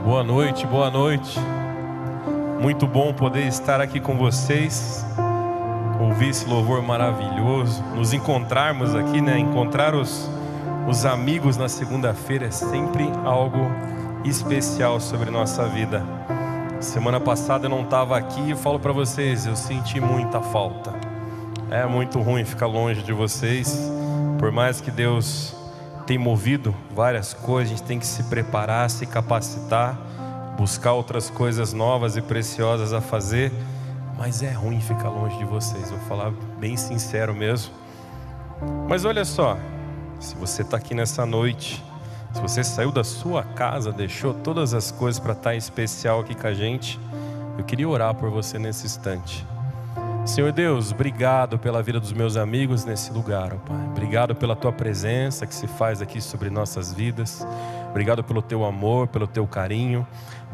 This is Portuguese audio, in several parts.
Boa noite, boa noite. Muito bom poder estar aqui com vocês, ouvir esse louvor maravilhoso, nos encontrarmos aqui, né? Encontrar os amigos na segunda-feira é sempre algo especial sobre nossa vida. Semana passada eu não estava aqui e eu falo para vocês, eu senti muita falta. É muito ruim ficar longe de vocês, por mais que Deus tem movido várias coisas, a gente tem que se preparar, se capacitar, buscar outras coisas novas e preciosas a fazer, mas é ruim ficar longe de vocês, vou falar bem sincero mesmo. Mas olha só, se você está aqui nessa noite, se você saiu da sua casa, deixou todas as coisas para estar especial aqui com a gente, eu queria orar por você nesse instante. Senhor Deus, obrigado pela vida dos meus amigos nesse lugar, ó Pai. Obrigado pela Tua presença que se faz aqui sobre nossas vidas. Obrigado pelo Teu amor, pelo Teu carinho.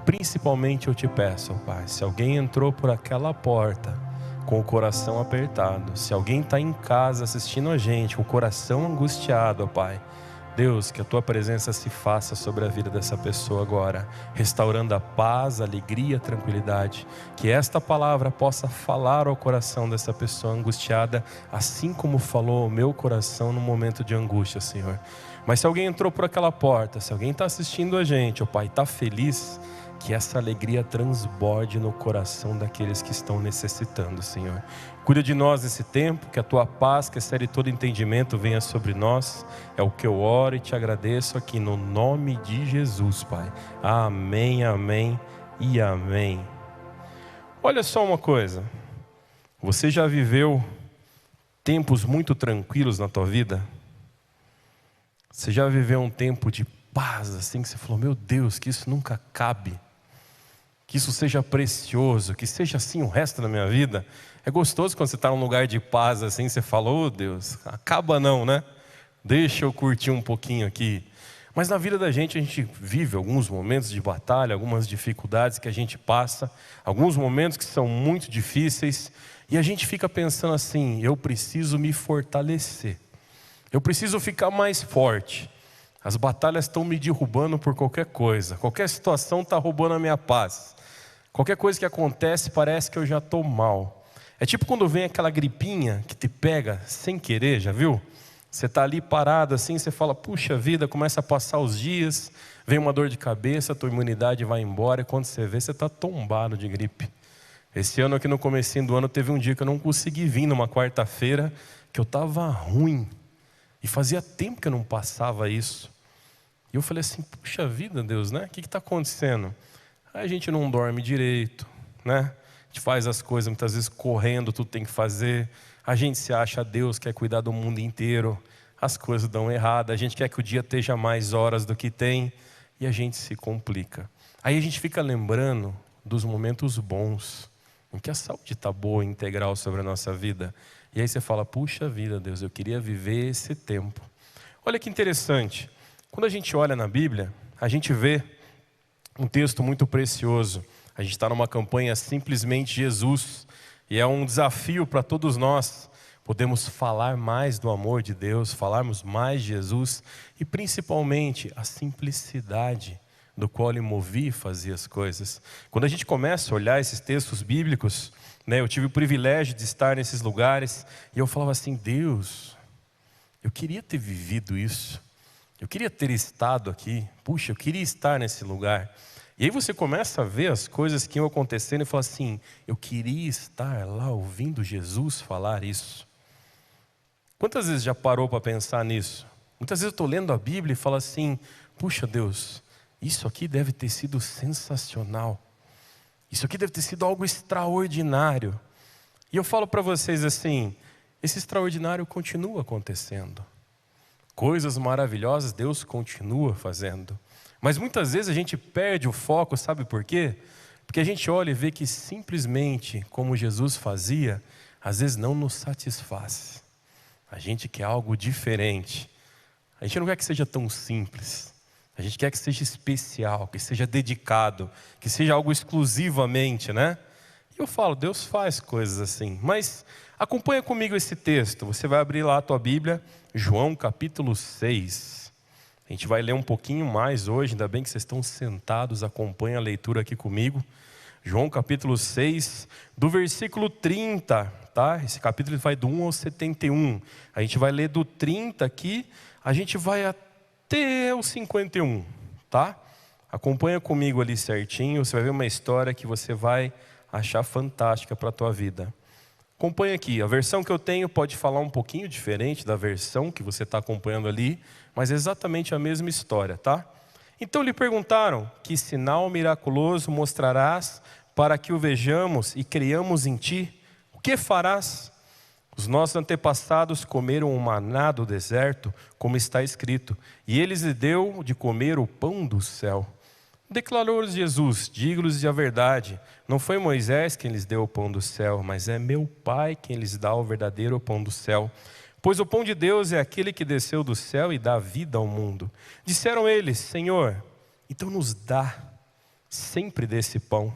Principalmente eu te peço, ó Pai, se alguém entrou por aquela porta com o coração apertado, se alguém está em casa assistindo a gente com o coração angustiado, ó Pai, Deus, que a Tua presença se faça sobre a vida dessa pessoa agora, restaurando a paz, a alegria, a tranquilidade. Que esta palavra possa falar ao coração dessa pessoa angustiada, assim como falou ao meu coração no momento de angústia, Senhor. Mas se alguém entrou por aquela porta, se alguém está assistindo a gente, ó Pai, está feliz, que essa alegria transborde no coração daqueles que estão necessitando, Senhor. Cuida de nós nesse tempo, que a Tua paz, que excede todo entendimento, venha sobre nós. É o que eu oro e te agradeço aqui no nome de Jesus, Pai. Amém, amém e amém. Olha só uma coisa. Você já viveu tempos muito tranquilos na tua vida? Você já viveu um tempo de paz, assim, que você falou, meu Deus, que isso nunca acabe. Que isso seja precioso, que seja assim o resto da minha vida. É gostoso quando você está num lugar de paz assim, você fala, oh Deus, acaba não, né? Deixa eu curtir um pouquinho aqui. Mas na vida da gente, a gente vive alguns momentos de batalha, algumas dificuldades que a gente passa, alguns momentos que são muito difíceis, e a gente fica pensando assim, eu preciso me fortalecer, eu preciso ficar mais forte. As batalhas estão me derrubando por qualquer coisa, qualquer situação está roubando a minha paz. Qualquer coisa que acontece parece que eu já estou mal. É tipo quando vem aquela gripinha que te pega sem querer, já viu? Você está ali parado assim, você fala, puxa vida, começa a passar os dias, vem uma dor de cabeça, a tua imunidade vai embora e quando você vê, você está tombado de gripe. Esse ano aqui no comecinho do ano teve um dia que eu não consegui vir numa quarta-feira, que eu estava ruim. E fazia tempo que eu não passava isso. E eu falei assim, puxa vida Deus, né? O que está acontecendo? Aí a gente não dorme direito, né? A gente faz as coisas muitas vezes correndo, tudo tem que fazer. A gente se acha Deus, quer cuidar do mundo inteiro. As coisas dão errado, a gente quer que o dia esteja mais horas do que tem. E a gente se complica. Aí a gente fica lembrando dos momentos bons, em que a saúde está boa, integral sobre a nossa vida. E aí você fala, puxa vida Deus, eu queria viver esse tempo. Olha que interessante. Quando a gente olha na Bíblia, a gente vê um texto muito precioso. A gente está numa campanha Simplesmente Jesus. E é um desafio para todos nós. Podemos falar mais do amor de Deus, falarmos mais de Jesus. E principalmente a simplicidade do qual Ele movia e fazia as coisas. Quando a gente começa a olhar esses textos bíblicos, né, eu tive o privilégio de estar nesses lugares. E eu falava assim, Deus, eu queria ter vivido isso. Eu queria ter estado aqui, puxa, eu queria estar nesse lugar. E aí você começa a ver as coisas que iam acontecendo e fala assim, eu queria estar lá ouvindo Jesus falar isso. Quantas vezes já parou para pensar nisso? Muitas vezes eu estou lendo a Bíblia e falo assim, puxa Deus, isso aqui deve ter sido sensacional. Isso aqui deve ter sido algo extraordinário. E eu falo para vocês assim, esse extraordinário continua acontecendo. Coisas maravilhosas Deus continua fazendo. Mas muitas vezes a gente perde o foco, sabe por quê? Porque a gente olha e vê que simplesmente como Jesus fazia, às vezes não nos satisfaz. A gente quer algo diferente. A gente não quer que seja tão simples. A gente quer que seja especial, que seja dedicado, que seja algo exclusivamente, né? E eu falo, Deus faz coisas assim. Mas acompanha comigo esse texto. Você vai abrir lá a tua Bíblia, João capítulo 6. A gente vai ler um pouquinho mais hoje, ainda bem que vocês estão sentados, acompanhem a leitura aqui comigo. João capítulo 6, do versículo 30, tá? Esse capítulo vai do 1 ao 71. A gente vai ler do 30 aqui, a gente vai até o 51, tá? Acompanha comigo ali certinho, você vai ver uma história que você vai achar fantástica para a tua vida. Acompanha aqui, a versão que eu tenho pode falar um pouquinho diferente da versão que você está acompanhando ali, mas é exatamente a mesma história, tá? Então lhe perguntaram: que sinal miraculoso mostrarás para que o vejamos e creiamos em ti? O que farás? Os nossos antepassados comeram o maná do deserto, como está escrito, e eles lhe deu de comer o pão do céu. Declarou-lhes Jesus: digo-lhes a verdade, não foi Moisés quem lhes deu o pão do céu, mas é meu Pai quem lhes dá o verdadeiro pão do céu. Pois o pão de Deus é aquele que desceu do céu e dá vida ao mundo. Disseram eles: Senhor, então nos dá sempre desse pão.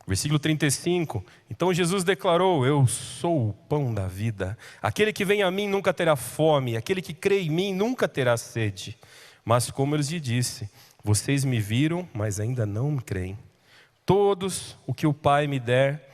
Versículo 35, então Jesus declarou: eu sou o pão da vida. Aquele que vem a mim nunca terá fome, aquele que crê em mim nunca terá sede. Mas como eu lhes disse, vocês me viram, mas ainda não me creem. Todos o que o Pai me der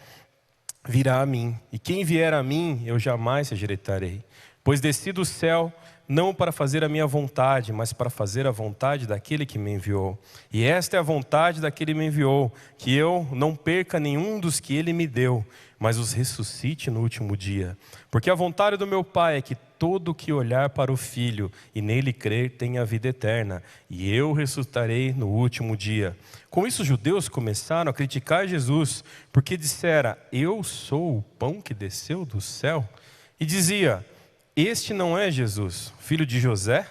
virá a mim, e quem vier a mim eu jamais rejeitarei. Pois desci do céu não para fazer a minha vontade, mas para fazer a vontade daquele que me enviou. E esta é a vontade daquele que me enviou, que eu não perca nenhum dos que ele me deu, mas os ressuscite no último dia. Porque a vontade do meu Pai é que todo que olhar para o Filho e nele crer tenha a vida eterna, e eu ressuscitarei no último dia. Com isso os judeus começaram a criticar Jesus, porque dissera: eu sou o pão que desceu do céu. E dizia: este não é Jesus, filho de José?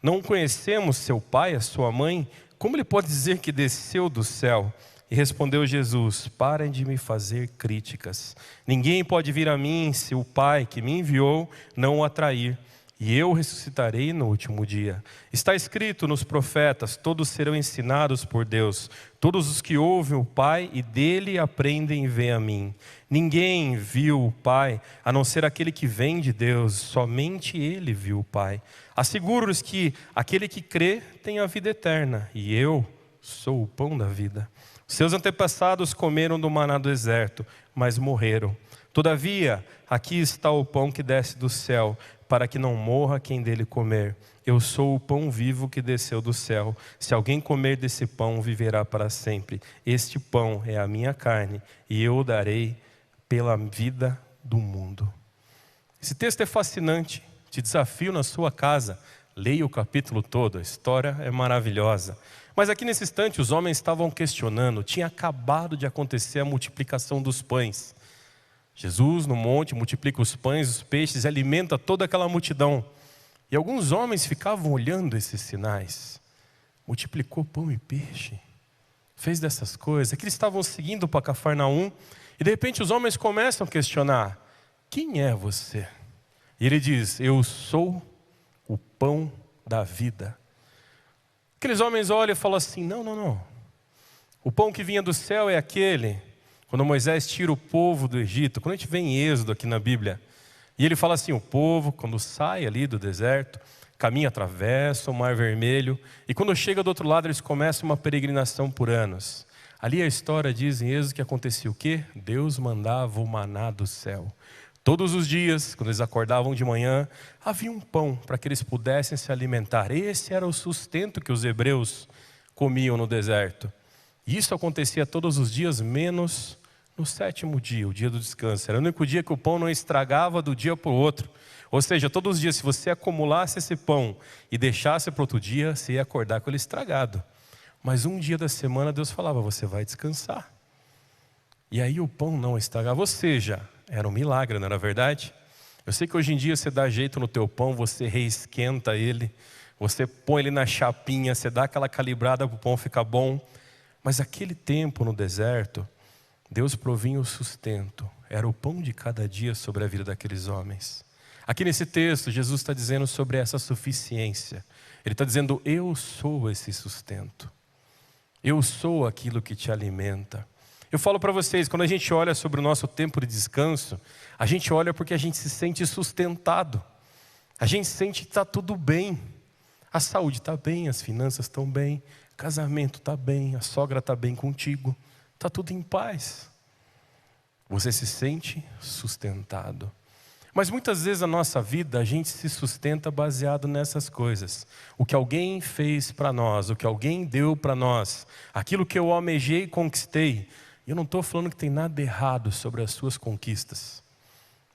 Não conhecemos seu pai, a sua mãe? Como ele pode dizer que desceu do céu? E respondeu Jesus: parem de me fazer críticas. Ninguém pode vir a mim se o Pai que me enviou não o atrair. E eu ressuscitarei no último dia. Está escrito nos profetas: todos serão ensinados por Deus. Todos os que ouvem o Pai e dele aprendem vêm a mim. Ninguém viu o Pai, a não ser aquele que vem de Deus. Somente ele viu o Pai. Asseguro-lhes que aquele que crê tem a vida eterna. E eu sou o pão da vida. Seus antepassados comeram do maná do deserto, mas morreram. Todavia, aqui está o pão que desce do céu, para que não morra quem dele comer. Eu sou o pão vivo que desceu do céu. Se alguém comer desse pão, viverá para sempre. Este pão é a minha carne, e eu o darei pela vida do mundo. Esse texto é fascinante. Te desafio na sua casa. Leia o capítulo todo, a história é maravilhosa. Mas aqui nesse instante os homens estavam questionando. Tinha acabado de acontecer a multiplicação dos pães. Jesus no monte multiplica os pães, os peixes, e alimenta toda aquela multidão. E alguns homens ficavam olhando esses sinais. Multiplicou pão e peixe, fez dessas coisas. Aqui eles estavam seguindo para Cafarnaum, e de repente os homens começam a questionar: quem é você? E ele diz: eu sou o pão da vida. Aqueles homens olham e falam assim: não. O pão que vinha do céu é aquele, quando Moisés tira o povo do Egito. Quando a gente vê em Êxodo aqui na Bíblia, e ele fala assim: o povo, quando sai ali do deserto, caminha, atravessa o Mar Vermelho, e quando chega do outro lado, eles começam uma peregrinação por anos. Ali a história diz em Êxodo que acontecia o quê? Deus mandava o maná do céu. Todos os dias, quando eles acordavam de manhã, havia um pão para que eles pudessem se alimentar. Esse era o sustento que os hebreus comiam no deserto. E isso acontecia todos os dias, menos no sétimo dia, o dia do descanso. Era o único dia que o pão não estragava do dia para o outro. Ou seja, todos os dias, se você acumulasse esse pão e deixasse para outro dia, você ia acordar com ele estragado. Mas um dia da semana Deus falava: você vai descansar. E aí o pão não estragava. Ou seja, era um milagre, não era verdade? Eu sei que hoje em dia você dá jeito no teu pão, você reesquenta ele, você põe ele na chapinha, você dá aquela calibrada para o pão ficar bom. Mas aquele tempo no deserto, Deus provinha o sustento. Era o pão de cada dia sobre a vida daqueles homens. Aqui nesse texto, Jesus está dizendo sobre essa suficiência. Ele está dizendo: eu sou esse sustento. Eu sou aquilo que te alimenta. Eu falo para vocês, quando a gente olha sobre o nosso tempo de descanso, a gente olha porque a gente se sente sustentado. A gente sente que está tudo bem. A saúde está bem, as finanças estão bem, o casamento está bem, a sogra está bem contigo, está tudo em paz. Você se sente sustentado. Mas muitas vezes na nossa vida a gente se sustenta baseado nessas coisas. O que alguém fez para nós, o que alguém deu para nós, aquilo que eu almejei e conquistei. Eu não estou falando que tem nada errado sobre as suas conquistas.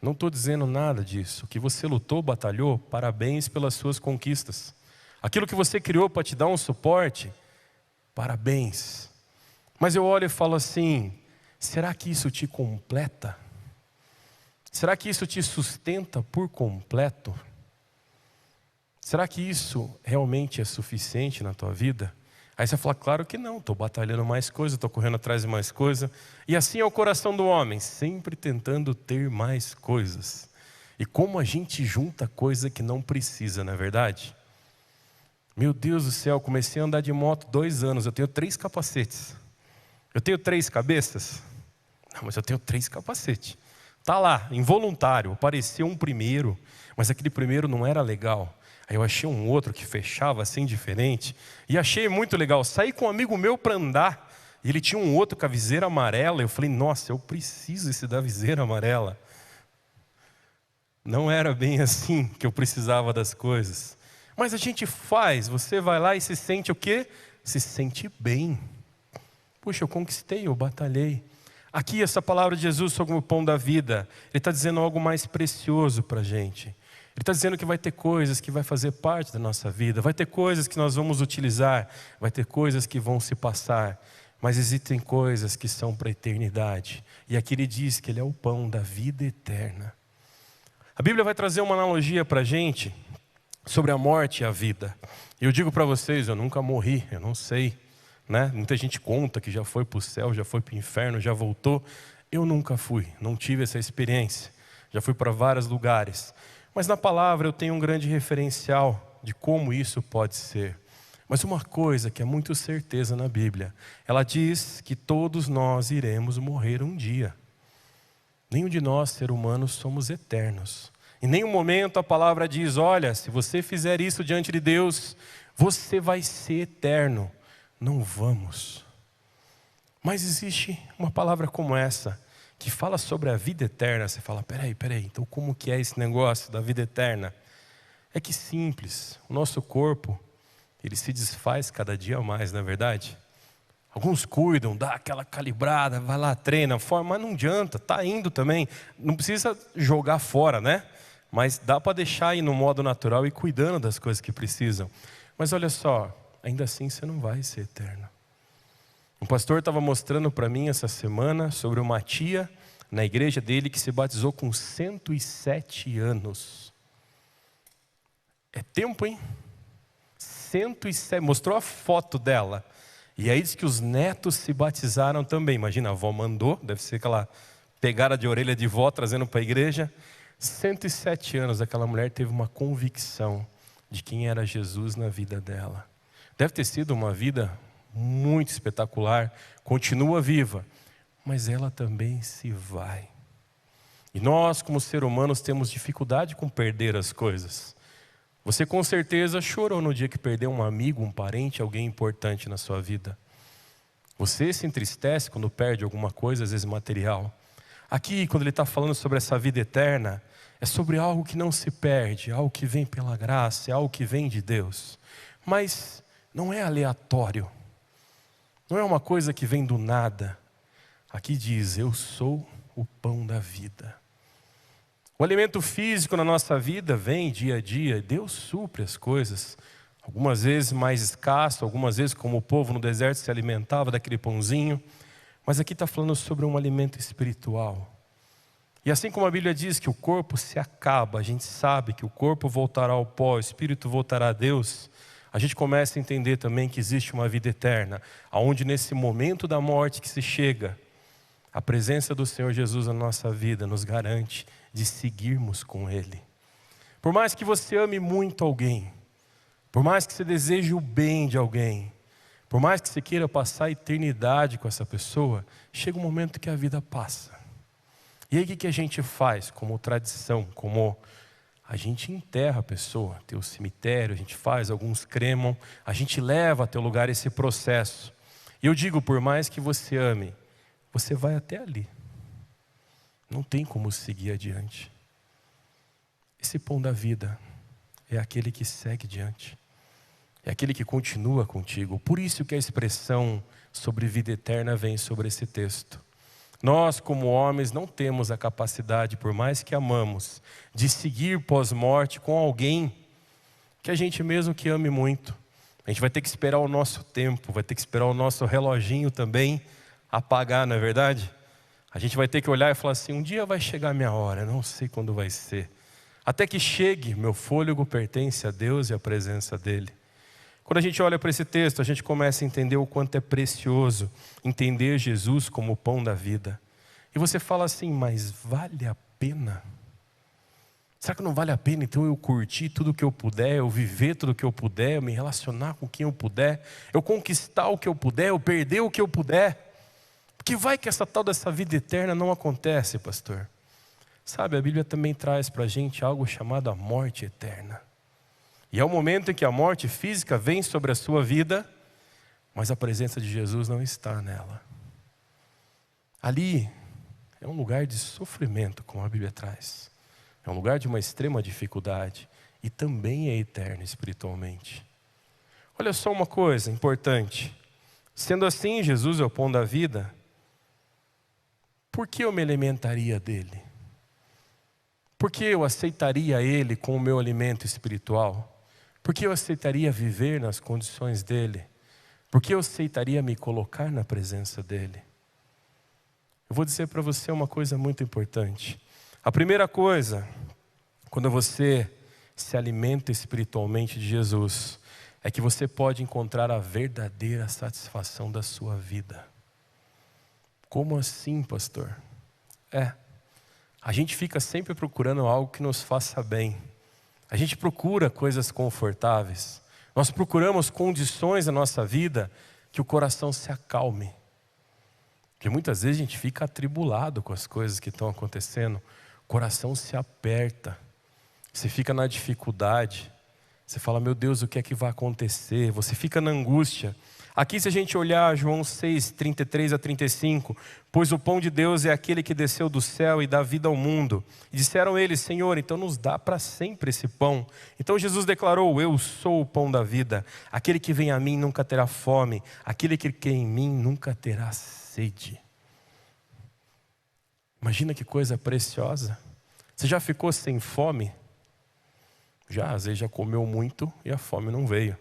Não estou dizendo nada disso. O que você lutou, batalhou, parabéns pelas suas conquistas. Aquilo que você criou para te dar um suporte, parabéns. Mas eu olho e falo assim, será que isso te completa? Será que isso te sustenta por completo? Será que isso realmente é suficiente na tua vida? Aí você fala, claro que não, estou batalhando mais coisa, estou correndo atrás de mais coisa. E assim é o coração do homem, sempre tentando ter mais coisas. E como a gente junta coisa que não precisa, não é verdade? Meu Deus do céu, comecei a andar de moto 2 anos, eu tenho 3 capacetes. Eu tenho 3 cabeças? Não, mas eu tenho 3 capacetes. Está lá, involuntário, apareceu um primeiro, mas aquele primeiro não era legal. Aí eu achei um outro que fechava assim diferente, e achei muito legal. Saí com um amigo meu para andar, e ele tinha um outro com a viseira amarela, eu falei, nossa, eu preciso esse da viseira amarela. Não era bem assim que eu precisava das coisas. Mas a gente faz, você vai lá e se sente o quê? Se sente bem. Puxa, eu conquistei, eu batalhei. Aqui essa palavra de Jesus sobre o pão da vida, Ele está dizendo algo mais precioso para a gente. Ele está dizendo que vai ter coisas que vai fazer parte da nossa vida, vai ter coisas que nós vamos utilizar, vai ter coisas que vão se passar, mas existem coisas que são para a eternidade. E aqui Ele diz que Ele é o pão da vida eterna. A Bíblia vai trazer uma analogia para a gente sobre a morte e a vida. E eu digo para vocês, eu nunca morri, eu não sei. Né? Muita gente conta que já foi para o céu, já foi para o inferno, já voltou. Eu nunca fui, não tive essa experiência. Já fui para vários lugares. Mas na palavra eu tenho um grande referencial de como isso pode ser. Mas uma coisa que é muito certeza na Bíblia, ela diz que todos nós iremos morrer um dia. Nenhum de nós, ser humanos, somos eternos. Em nenhum momento a palavra diz, olha, se você fizer isso diante de Deus, você vai ser eterno. Não vamos. Mas existe uma palavra como essa, que fala sobre a vida eterna. Você fala, peraí, então como que é esse negócio da vida eterna? É que simples, o nosso corpo, ele se desfaz cada dia mais, não é verdade? Alguns cuidam, dá aquela calibrada, vai lá, treina, forma, mas não adianta, está indo também. Não precisa jogar fora, né? Mas dá para deixar aí no modo natural e cuidando das coisas que precisam. Mas olha só, ainda assim você não vai ser eterno. Um pastor estava mostrando para mim essa semana sobre uma tia na igreja dele que se batizou com 107 anos. É tempo, hein? 107, mostrou a foto dela. E aí diz que os netos se batizaram também. Imagina, a avó mandou, deve ser aquela pegada de orelha de vó trazendo para a igreja. 107 anos, aquela mulher teve uma convicção de quem era Jesus na vida dela. Deve ter sido uma vida muito espetacular, continua viva, mas ela também se vai. E nós, como seres humanos, temos dificuldade com perder as coisas. Você com certeza chorou no dia que perdeu um amigo, um parente, alguém importante na sua vida. Você se entristece quando perde alguma coisa, às vezes material. Aqui, quando ele está falando sobre essa vida eterna, é sobre algo que não se perde, algo que vem pela graça, é algo que vem de Deus. Mas não é aleatório, não é uma coisa que vem do nada. Aqui diz, eu sou o pão da vida. O alimento físico na nossa vida vem dia a dia, Deus supre as coisas. Algumas vezes mais escasso, algumas vezes como o povo no deserto se alimentava daquele pãozinho. Mas aqui está falando sobre um alimento espiritual. E assim como a Bíblia diz que o corpo se acaba, a gente sabe que o corpo voltará ao pó, o espírito voltará a Deus. A gente começa a entender também que existe uma vida eterna, onde nesse momento da morte que se chega, a presença do Senhor Jesus na nossa vida nos garante de seguirmos com Ele. Por mais que você ame muito alguém, por mais que você deseje o bem de alguém, por mais que você queira passar a eternidade com essa pessoa, chega um momento que a vida passa. E aí o que a gente faz como tradição, como a gente enterra a pessoa. Tem o cemitério, a gente faz, alguns cremam, a gente leva até o lugar esse processo. E eu digo, por mais que você ame, você vai até ali. Não tem como seguir adiante. Esse pão da vida é aquele que segue adiante. É aquele que continua contigo. Por isso que a expressão sobre vida eterna vem sobre esse texto. Nós, como homens, não temos a capacidade, por mais que amamos, de seguir pós-morte com alguém que a gente mesmo que ame muito. A gente vai ter que esperar o nosso tempo, vai ter que esperar o nosso reloginho também apagar, não é verdade? A gente vai ter que olhar e falar assim, um dia vai chegar a minha hora, não sei quando vai ser. Até que chegue, meu fôlego pertence a Deus e à presença dEle. Quando a gente olha para esse texto, a gente começa a entender o quanto é precioso entender Jesus como o pão da vida. E você fala assim, mas vale a pena? Será que não vale a pena então eu curtir tudo o que eu puder, eu viver tudo o que eu puder, eu me relacionar com quem eu puder, eu conquistar o que eu puder, eu perder o que eu puder? Porque vai que essa tal dessa vida eterna não acontece, pastor. Sabe, a Bíblia também traz para a gente algo chamado a morte eterna. E é o momento em que a morte física vem sobre a sua vida, mas a presença de Jesus não está nela. Ali é um lugar de sofrimento, como a Bíblia traz. É um lugar de uma extrema dificuldade e também é eterno espiritualmente. Olha só uma coisa importante. Sendo assim, Jesus é o pão da vida, por que eu me alimentaria dele? Por que eu aceitaria ele como meu alimento espiritual? Por que eu aceitaria viver nas condições dele? Por que eu aceitaria me colocar na presença dele? Eu vou dizer para você uma coisa muito importante. A primeira coisa, quando você se alimenta espiritualmente de Jesus, é que você pode encontrar a verdadeira satisfação da sua vida. Como assim, pastor? A gente fica sempre procurando algo que nos faça bem. A gente procura coisas confortáveis. Nós procuramos condições na nossa vida que o coração se acalme. Porque muitas vezes a gente fica atribulado com as coisas que estão acontecendo. O coração se aperta. Você fica na dificuldade. Você fala, meu Deus, o que é que vai acontecer? Você fica na angústia. Aqui se a gente olhar João 6, 33 a 35, pois o pão de Deus é aquele que desceu do céu e dá vida ao mundo. E disseram eles, Senhor, então nos dá para sempre esse pão. Então Jesus declarou, eu sou o pão da vida. Aquele que vem a mim nunca terá fome. Aquele que crê em mim nunca terá sede. Imagina que coisa preciosa. Você já ficou sem fome? Já, às vezes já comeu muito e a fome não veio.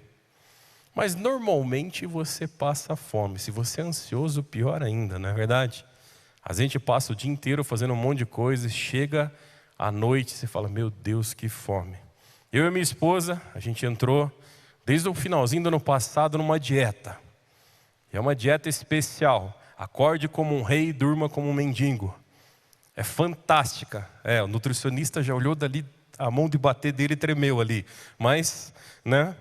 Mas normalmente você passa fome. Se você é ansioso, pior ainda, não é verdade? A gente passa o dia inteiro fazendo um monte de coisas, chega à noite e você fala, meu Deus, que fome. Eu e minha esposa, a gente entrou desde o finalzinho do ano passado numa dieta. É uma dieta especial. Acorde como um rei e durma como um mendigo. É fantástica. O nutricionista já olhou dali, a mão de bater dele tremeu ali. Mas, né?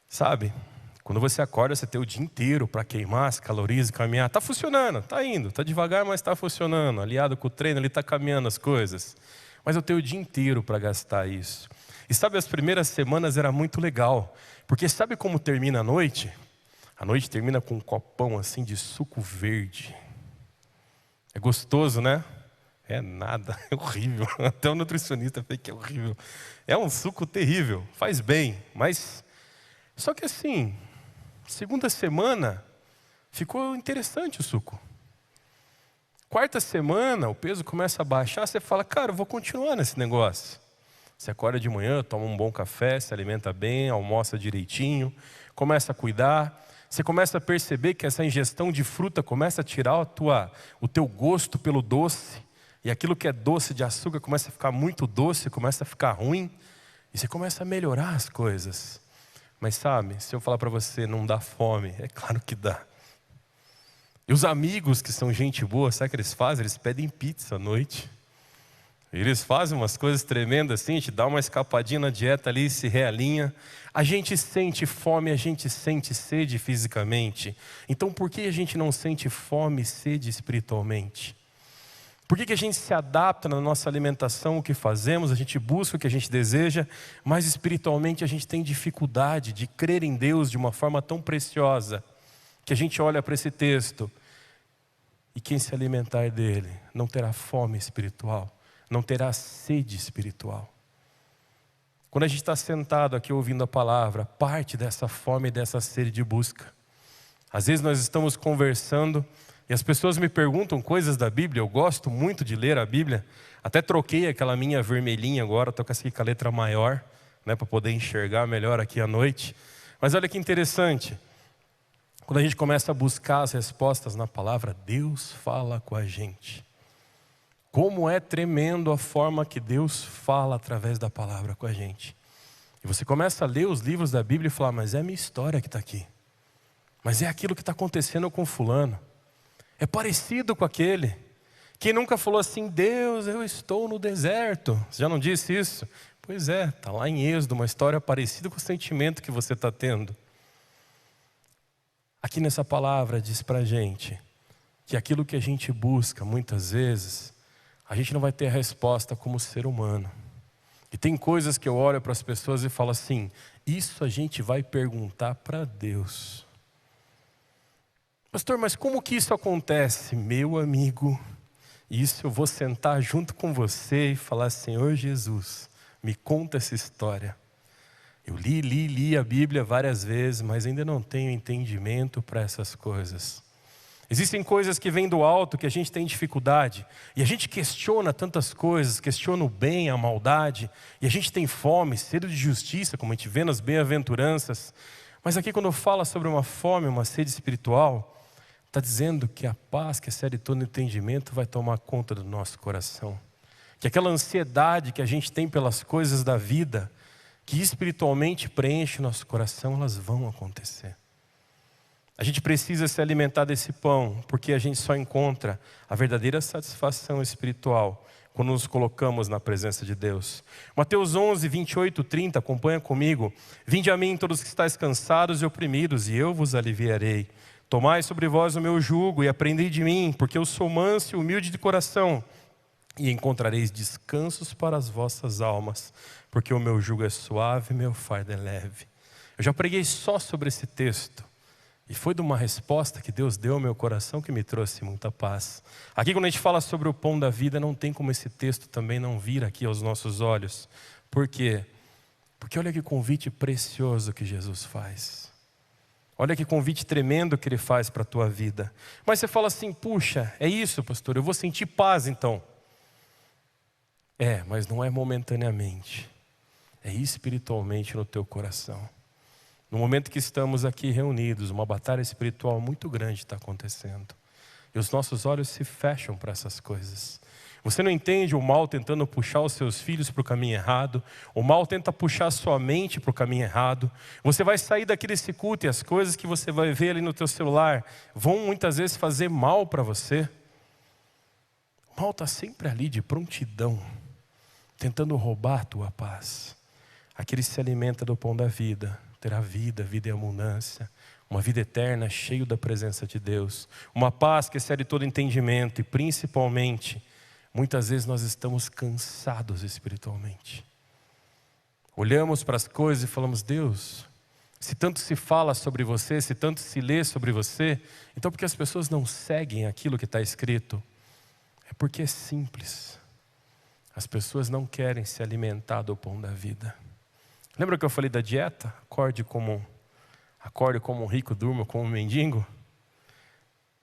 Sabe, quando você acorda, você tem o dia inteiro para queimar as calorias e caminhar. Está funcionando, está indo, está devagar, mas está funcionando. Aliado com o treino, ele está caminhando as coisas. Mas eu tenho o dia inteiro para gastar isso. E sabe, as primeiras semanas era muito legal. Porque sabe como termina a noite? A noite termina com um copão assim de suco verde. É gostoso, né? É nada, é horrível. Até o nutricionista fala que é horrível. É um suco terrível, faz bem, mas... Só que assim, segunda semana, ficou interessante o suco. Quarta semana, o peso começa a baixar, você fala, cara, eu vou continuar nesse negócio. Você acorda de manhã, toma um bom café, se alimenta bem, almoça direitinho, começa a cuidar. Você começa a perceber que essa ingestão de fruta começa a tirar o teu gosto pelo doce. E aquilo que é doce de açúcar começa a ficar muito doce, começa a ficar ruim. E você começa a melhorar as coisas. Mas sabe, se eu falar para você, não dá fome, é claro que dá. E os amigos que são gente boa, sabe o que eles fazem? Eles pedem pizza à noite. Eles fazem umas coisas tremendas assim, a gente dá uma escapadinha na dieta ali, se realinha. A gente sente fome, a gente sente sede fisicamente. Então por que a gente não sente fome e sede espiritualmente? Por que a gente se adapta na nossa alimentação, o que fazemos, a gente busca o que a gente deseja, mas espiritualmente a gente tem dificuldade de crer em Deus de uma forma tão preciosa, que a gente olha para esse texto, e quem se alimentar dele não terá fome espiritual, não terá sede espiritual. Quando a gente está sentado aqui ouvindo a palavra, parte dessa fome e dessa sede de busca. Às vezes nós estamos conversando e as pessoas me perguntam coisas da Bíblia. Eu gosto muito de ler a Bíblia. Até troquei aquela minha vermelhinha agora, estou com essa aqui com a letra maior, né, para poder enxergar melhor aqui à noite. Mas olha que interessante. Quando a gente começa a buscar as respostas na palavra, Deus fala com a gente. Como é tremendo a forma que Deus fala através da palavra com a gente. E você começa a ler os livros da Bíblia e falar, mas é a minha história que está aqui. Mas é aquilo que está acontecendo com fulano. É parecido com aquele. Quem nunca falou assim, Deus, eu estou no deserto. Você já não disse isso? Pois é, está lá em Êxodo, uma história parecida com o sentimento que você está tendo. Aqui nessa palavra diz para a gente que aquilo que a gente busca muitas vezes, a gente não vai ter a resposta como ser humano. E tem coisas que eu olho para as pessoas e falo assim, isso a gente vai perguntar para Deus. Pastor, mas como que isso acontece? Meu amigo, isso eu vou sentar junto com você e falar, Senhor Jesus, me conta essa história. Eu li a Bíblia várias vezes, mas ainda não tenho entendimento para essas coisas. Existem coisas que vêm do alto que a gente tem dificuldade. E a gente questiona tantas coisas, questiona o bem, a maldade. E a gente tem fome, sede de justiça, como a gente vê nas bem-aventuranças. Mas aqui quando fala sobre uma fome, uma sede espiritual, está dizendo que a paz que excede todo entendimento vai tomar conta do nosso coração. Que aquela ansiedade que a gente tem pelas coisas da vida, que espiritualmente preenche o nosso coração, elas vão acontecer. A gente precisa se alimentar desse pão, porque a gente só encontra a verdadeira satisfação espiritual quando nos colocamos na presença de Deus. Mateus 11, 28, 30, acompanha comigo. Vinde a mim todos que estáis cansados e oprimidos, e eu vos aliviarei. Tomai sobre vós o meu jugo e aprendei de mim, porque eu sou manso e humilde de coração, e encontrareis descansos para as vossas almas, porque o meu jugo é suave e meu fardo é leve. Eu já preguei só sobre esse texto, e foi de uma resposta que Deus deu ao meu coração que me trouxe muita paz. Aqui quando a gente fala sobre o pão da vida, não tem como esse texto também não vir aqui aos nossos olhos. Por quê? Porque olha que convite precioso que Jesus faz. Olha que convite tremendo que Ele faz para a tua vida. Mas você fala assim, puxa, é isso pastor, eu vou sentir paz então. Mas não é momentaneamente. É espiritualmente no teu coração. No momento que estamos aqui reunidos, uma batalha espiritual muito grande está acontecendo. E os nossos olhos se fecham para essas coisas. Você não entende o mal tentando puxar os seus filhos para o caminho errado. O mal tenta puxar a sua mente para o caminho errado. Você vai sair daqui desse culto e as coisas que você vai ver ali no teu celular vão muitas vezes fazer mal para você. O mal está sempre ali de prontidão, tentando roubar a tua paz. Aquele que se alimenta do pão da vida terá vida, vida em abundância, uma vida eterna, cheio da presença de Deus, uma paz que excede todo entendimento. E principalmente, muitas vezes nós estamos cansados espiritualmente. Olhamos para as coisas e falamos, Deus, se tanto se fala sobre você, se tanto se lê sobre você, então por que as pessoas não seguem aquilo que está escrito? É porque é simples. As pessoas não querem se alimentar do pão da vida. Lembra que eu falei da dieta? Acorde como um rico, durma como um mendigo.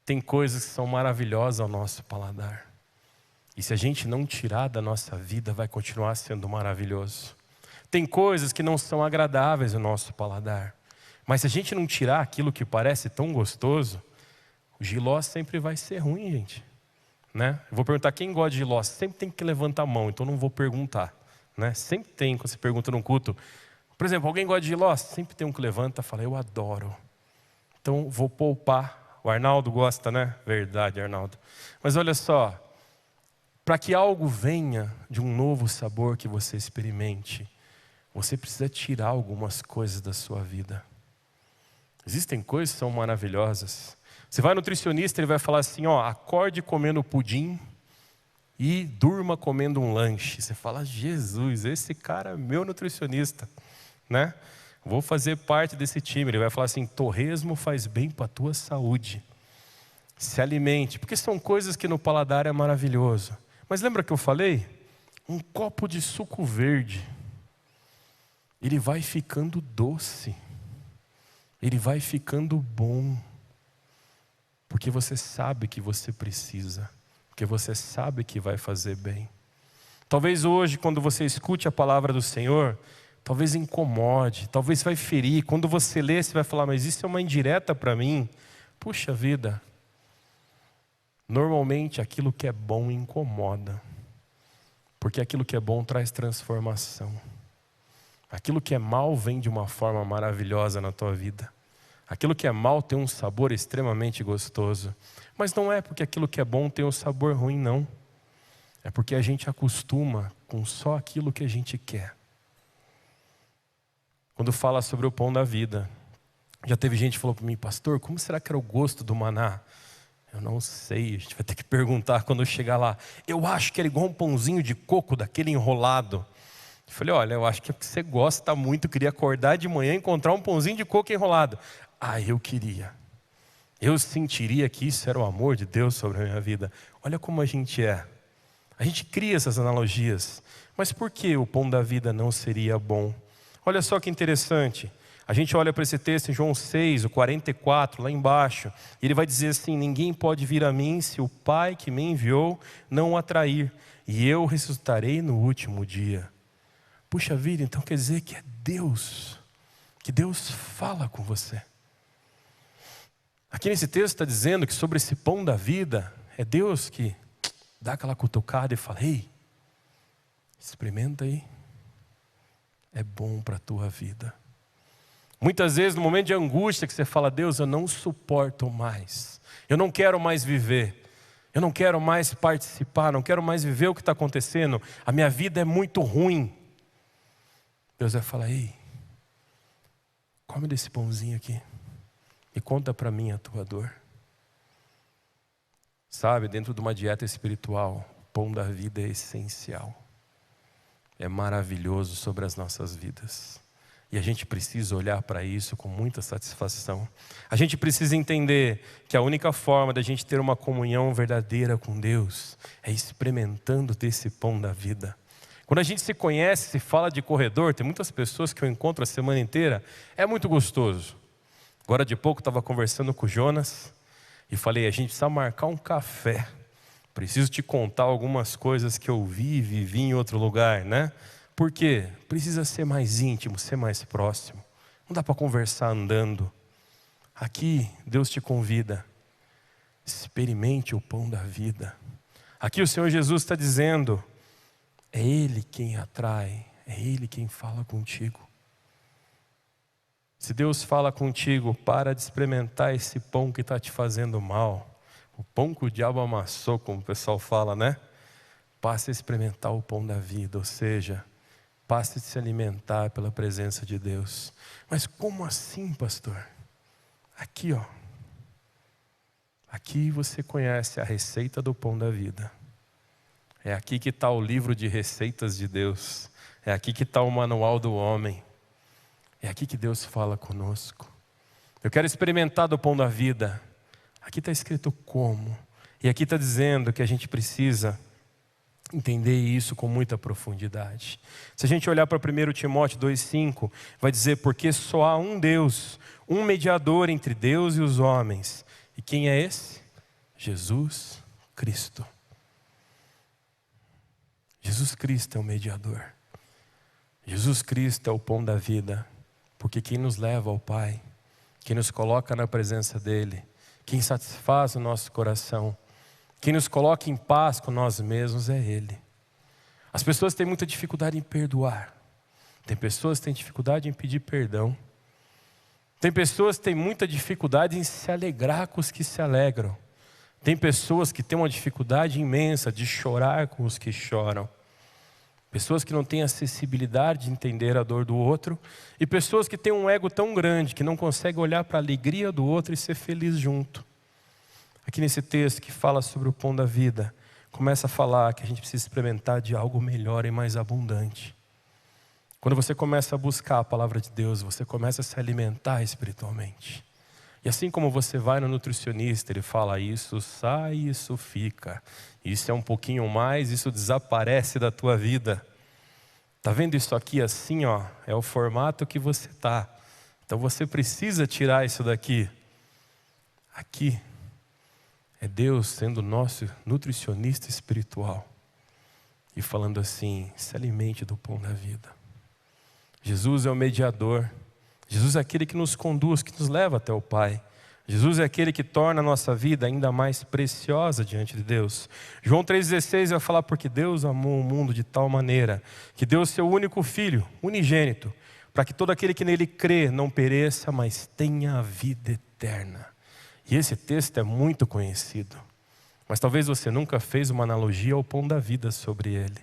Tem coisas que são maravilhosas ao nosso paladar. E se a gente não tirar da nossa vida, vai continuar sendo maravilhoso. Tem coisas que não são agradáveis ao nosso paladar. Mas se a gente não tirar aquilo que parece tão gostoso, o jiló sempre vai ser ruim, gente. Né? Eu vou perguntar quem gosta de jiló, sempre tem que levantar a mão, então não vou perguntar. Né? Sempre tem, quando você pergunta num culto. Por exemplo, alguém gosta de jiló? Sempre tem um que levanta e fala, eu adoro. Então vou poupar. O Arnaldo gosta, né? Verdade, Arnaldo. Mas olha só, para que algo venha de um novo sabor que você experimente, você precisa tirar algumas coisas da sua vida. Existem coisas que são maravilhosas. Você vai no nutricionista, ele vai falar assim, acorde comendo pudim e durma comendo um lanche. Você fala, Jesus, esse cara é meu nutricionista, né? Vou fazer parte desse time. Ele vai falar assim, torresmo faz bem para a tua saúde. Se alimente, porque são coisas que no paladar é maravilhoso. Mas lembra que eu falei? Um copo de suco verde, ele vai ficando doce, ele vai ficando bom, porque você sabe que você precisa, porque você sabe que vai fazer bem. Talvez hoje, quando você escute a palavra do Senhor, talvez incomode, talvez vai ferir. Quando você lê, você vai falar, mas isso é uma indireta para mim. Puxa vida, normalmente aquilo que é bom incomoda, porque aquilo que é bom traz transformação. Aquilo que é mal vem de uma forma maravilhosa na tua vida. Aquilo que é mal tem um sabor extremamente gostoso. Mas não é porque aquilo que é bom tem um sabor ruim, não. É porque a gente acostuma com só aquilo que a gente quer. Quando fala sobre o pão da vida, já teve gente que falou para mim, pastor, como será que era o gosto do maná? Eu não sei, a gente vai ter que perguntar quando eu chegar lá. Eu acho que era igual um pãozinho de coco, daquele enrolado. Eu falei, olha, eu acho que é porque você gosta muito, queria acordar de manhã e encontrar um pãozinho de coco enrolado. Ah, eu queria. Eu sentiria que isso era o amor de Deus sobre a minha vida. Olha como a gente é. A gente cria essas analogias. Mas por que o pão da vida não seria bom? Olha só que interessante. A gente olha para esse texto em João 6, o 44, lá embaixo. E ele vai dizer assim, ninguém pode vir a mim se o Pai que me enviou não o atrair. E eu ressuscitarei no último dia. Puxa vida, então quer dizer que é Deus. Que Deus fala com você. Aqui nesse texto está dizendo que sobre esse pão da vida, é Deus que dá aquela cutucada e fala, ei, experimenta aí. É bom para a tua vida. Muitas vezes no momento de angústia que você fala, Deus, eu não suporto mais. Eu não quero mais viver. Eu não quero mais participar, não quero mais viver o que está acontecendo. A minha vida é muito ruim. Deus vai falar, ei, come desse pãozinho aqui. E conta para mim a tua dor. Sabe, dentro de uma dieta espiritual, o pão da vida é essencial. É maravilhoso sobre as nossas vidas. E a gente precisa olhar para isso com muita satisfação. A gente precisa entender que a única forma da gente ter uma comunhão verdadeira com Deus é experimentando desse pão da vida. Quando a gente se conhece, se fala de corredor, tem muitas pessoas que eu encontro a semana inteira, é muito gostoso. Agora de pouco estava conversando com o Jonas e falei, a gente precisa marcar um café. Preciso te contar algumas coisas que eu vi e vivi em outro lugar, né? Por quê? Precisa ser mais íntimo, ser mais próximo. Não dá para conversar andando. Aqui Deus te convida. Experimente o pão da vida. Aqui o Senhor Jesus está dizendo, é Ele quem atrai, é Ele quem fala contigo. Se Deus fala contigo, para de experimentar esse pão que está te fazendo mal. O pão que o diabo amassou, como o pessoal fala, né? Passe a experimentar o pão da vida, ou seja, passe a se alimentar pela presença de Deus. Mas como assim, pastor? Aqui, ó. Aqui você conhece a receita do pão da vida. É aqui que está o livro de receitas de Deus. É aqui que está o manual do homem. É aqui que Deus fala conosco. Eu quero experimentar do pão da vida. Aqui está escrito como. E aqui está dizendo que a gente precisa entender isso com muita profundidade. Se a gente olhar para 1 Timóteo 2,5, vai dizer, porque só há um Deus, um mediador entre Deus e os homens. E quem é esse? Jesus Cristo. Jesus Cristo é o mediador. Jesus Cristo é o pão da vida. Porque quem nos leva ao Pai, quem nos coloca na presença dEle, quem satisfaz o nosso coração, quem nos coloca em paz com nós mesmos é Ele. As pessoas têm muita dificuldade em perdoar. Tem pessoas que têm dificuldade em pedir perdão. Tem pessoas que têm muita dificuldade em se alegrar com os que se alegram. Tem pessoas que têm uma dificuldade imensa de chorar com os que choram. Pessoas que não têm acessibilidade de entender a dor do outro. E pessoas que têm um ego tão grande que não conseguem olhar para a alegria do outro e ser feliz junto. Aqui nesse texto que fala sobre o pão da vida, começa a falar que a gente precisa experimentar de algo melhor e mais abundante. Quando você começa a buscar a palavra de Deus, você começa a se alimentar espiritualmente. E assim como você vai no nutricionista, ele fala: isso sai, isso fica. Isso é um pouquinho mais, isso desaparece da tua vida. Tá vendo isso aqui assim, ó? É o formato que você tá. Então você precisa tirar isso daqui. Aqui é Deus sendo nosso nutricionista espiritual e falando assim: se alimente do pão da vida. Jesus é o mediador. Jesus é aquele que nos conduz, que nos leva até o Pai. Jesus é aquele que torna a nossa vida ainda mais preciosa diante de Deus. João 3,16 vai falar: porque Deus amou o mundo de tal maneira que deu o seu único Filho, unigênito, para que todo aquele que nele crê não pereça, mas tenha a vida eterna. E esse texto é muito conhecido, mas talvez você nunca fez uma analogia ao pão da vida sobre ele.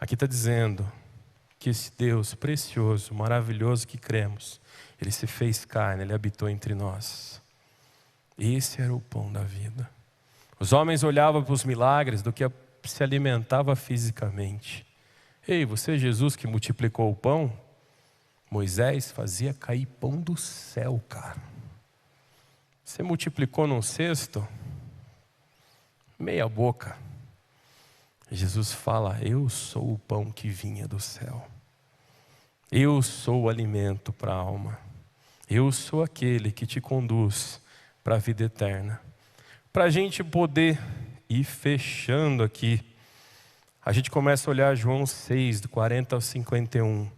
Aqui está dizendo que esse Deus precioso, maravilhoso que cremos, ele se fez carne, ele habitou entre nós. Esse era o pão da vida. Os homens olhavam para os milagres do que se alimentava fisicamente. Ei, você é Jesus que multiplicou o pão? Moisés fazia cair pão do céu, cara. Você multiplicou num cesto? Meia boca. Jesus fala: eu sou o pão que vinha do céu. Eu sou o alimento para a alma. Eu sou aquele que te conduz para a vida eterna. Para a gente poder ir fechando aqui, a gente começa a olhar João 6, do 40 ao 51.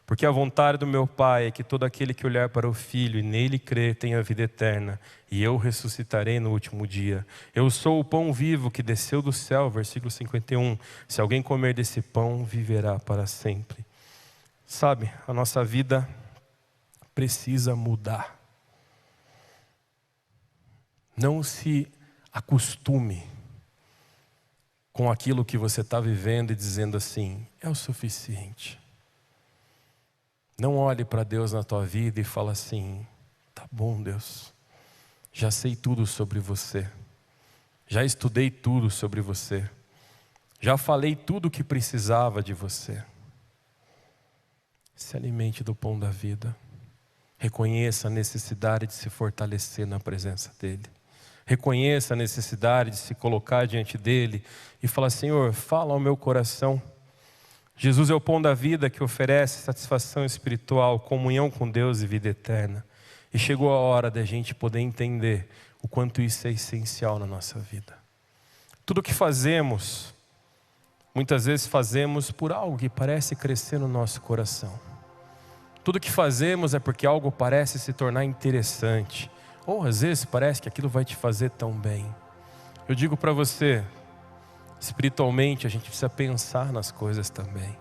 Porque a vontade do meu Pai é que todo aquele que olhar para o Filho e nele crer tenha vida eterna, e eu ressuscitarei no último dia. Eu sou o pão vivo que desceu do céu, versículo 51. Se alguém comer desse pão, viverá para sempre. Sabe, a nossa vida precisa mudar. Não se acostume com aquilo que você está vivendo e dizendo assim: é o suficiente. Não olhe para Deus na tua vida e fala assim: tá bom, Deus, já sei tudo sobre você, já estudei tudo sobre você, já falei tudo o que precisava de você. Se alimente do pão da vida. Reconheça a necessidade de se fortalecer na presença dEle. Reconheça a necessidade de se colocar diante dEle e falar: Senhor, fala ao meu coração. Jesus é o pão da vida que oferece satisfação espiritual, comunhão com Deus e vida eterna. E chegou a hora da gente poder entender o quanto isso é essencial na nossa vida. Tudo o que fazemos, muitas vezes fazemos por algo que parece crescer no nosso coração. Tudo o que fazemos é porque algo parece se tornar interessante. Ou às vezes parece que aquilo vai te fazer tão bem. Eu digo para você, espiritualmente a gente precisa pensar nas coisas também.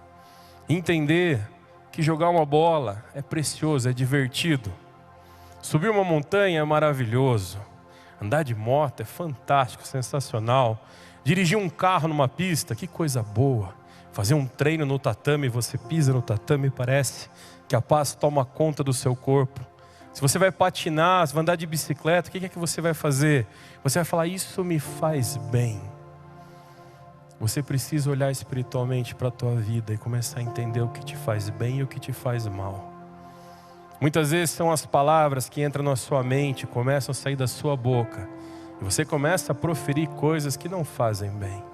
Entender que jogar uma bola é precioso, é divertido. Subir uma montanha é maravilhoso. Andar de moto é fantástico, sensacional. Dirigir um carro numa pista, que coisa boa. Fazer um treino no tatame, você pisa no tatame e parece que a paz toma conta do seu corpo. Se você vai patinar, se vai andar de bicicleta, o que é que você vai fazer? Você vai falar: isso me faz bem. Você precisa olhar espiritualmente para a tua vida e começar a entender o que te faz bem e o que te faz mal. Muitas vezes são as palavras que entram na sua mente, começam a sair da sua boca, e você começa a proferir coisas que não fazem bem.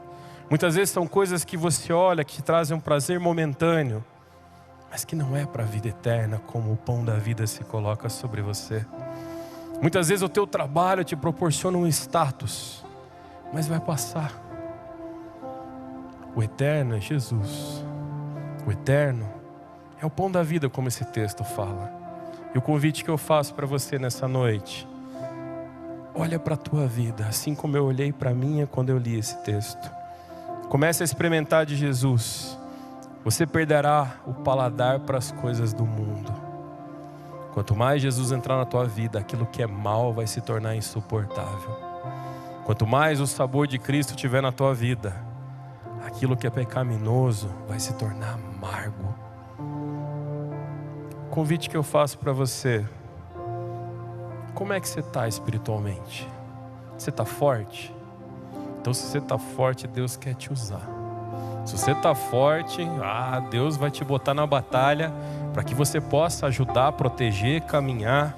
Muitas vezes são coisas que você olha, que te trazem um prazer momentâneo, mas que não é para a vida eterna, como o pão da vida se coloca sobre você. Muitas vezes o teu trabalho te proporciona um status, mas vai passar. O eterno é Jesus. O eterno é o pão da vida, como esse texto fala. E o convite que eu faço para você nessa noite: olha para a tua vida, assim como eu olhei para a minha quando eu li esse texto. Comece a experimentar de Jesus. Você perderá o paladar para as coisas do mundo. Quanto mais Jesus entrar na tua vida, aquilo que é mal vai se tornar insuportável. Quanto mais o sabor de Cristo estiver na tua vida, aquilo que é pecaminoso vai se tornar amargo. O convite que eu faço para você: como é que você está espiritualmente? Você está forte? Então se você está forte, Deus quer te usar. Se você está forte, Deus vai te botar na batalha para que você possa ajudar, proteger, caminhar,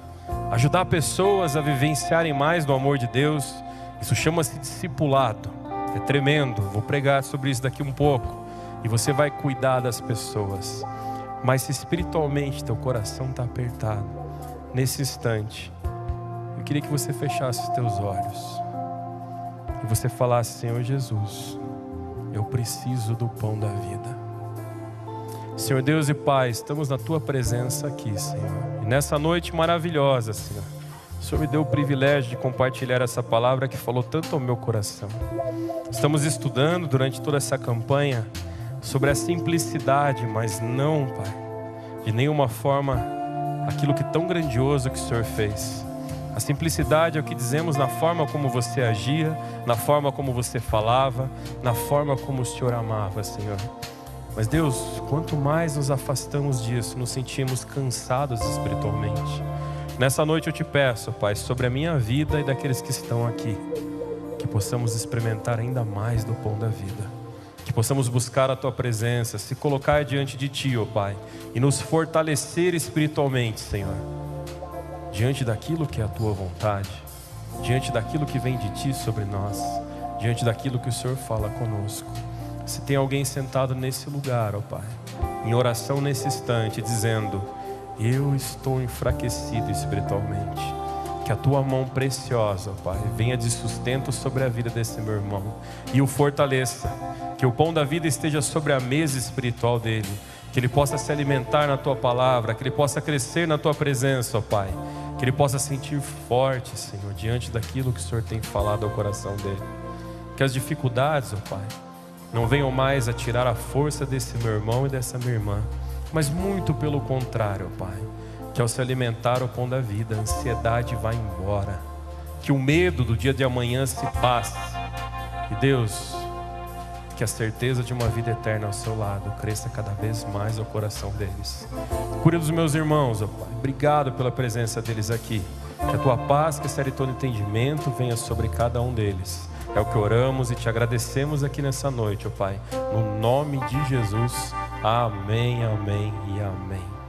ajudar pessoas a vivenciarem mais do amor de Deus. Isso chama-se discipulado. É tremendo, vou pregar sobre isso daqui um pouco. E você vai cuidar das pessoas. Mas se espiritualmente teu coração está apertado, nesse instante, eu queria que você fechasse os teus olhos e você falasse: Senhor Jesus, eu preciso do pão da vida. Senhor Deus e Pai, estamos na Tua presença aqui, Senhor. E nessa noite maravilhosa, Senhor, o Senhor me deu o privilégio de compartilhar essa palavra que falou tanto ao meu coração. Estamos estudando durante toda essa campanha sobre a simplicidade, mas não, Pai, de nenhuma forma aquilo que tão grandioso que o Senhor fez. A simplicidade é o que dizemos na forma como você agia, na forma como você falava, na forma como o Senhor amava, Senhor. Mas Deus, quanto mais nos afastamos disso, nos sentimos cansados espiritualmente. Nessa noite eu te peço, Pai, sobre a minha vida e daqueles que estão aqui, que possamos experimentar ainda mais do pão da vida, que possamos buscar a Tua presença, se colocar diante de Ti, ó Pai, e nos fortalecer espiritualmente, Senhor, diante daquilo que é a Tua vontade, diante daquilo que vem de Ti sobre nós, diante daquilo que o Senhor fala conosco. Se tem alguém sentado nesse lugar, ó Pai, em oração nesse instante, dizendo: eu estou enfraquecido espiritualmente, que a Tua mão preciosa, ó Pai, venha de sustento sobre a vida desse meu irmão e o fortaleça, que o pão da vida esteja sobre a mesa espiritual dele, que ele possa se alimentar na Tua palavra, que ele possa crescer na Tua presença, ó Pai, que ele possa sentir forte, Senhor, diante daquilo que o Senhor tem falado ao coração dele. Que as dificuldades, ó Pai, não venham mais a tirar a força desse meu irmão e dessa minha irmã, mas muito pelo contrário, ó Pai, que ao se alimentar o pão da vida, a ansiedade vai embora, que o medo do dia de amanhã se passe, e Deus, que a certeza de uma vida eterna ao seu lado cresça cada vez mais ao coração deles. Cura dos meus irmãos, ó Pai, obrigado pela presença deles aqui, que a Tua paz, que excede todo entendimento, venha sobre cada um deles. É o que oramos e Te agradecemos aqui nessa noite, ó Pai, no nome de Jesus. Amém, amém e amém.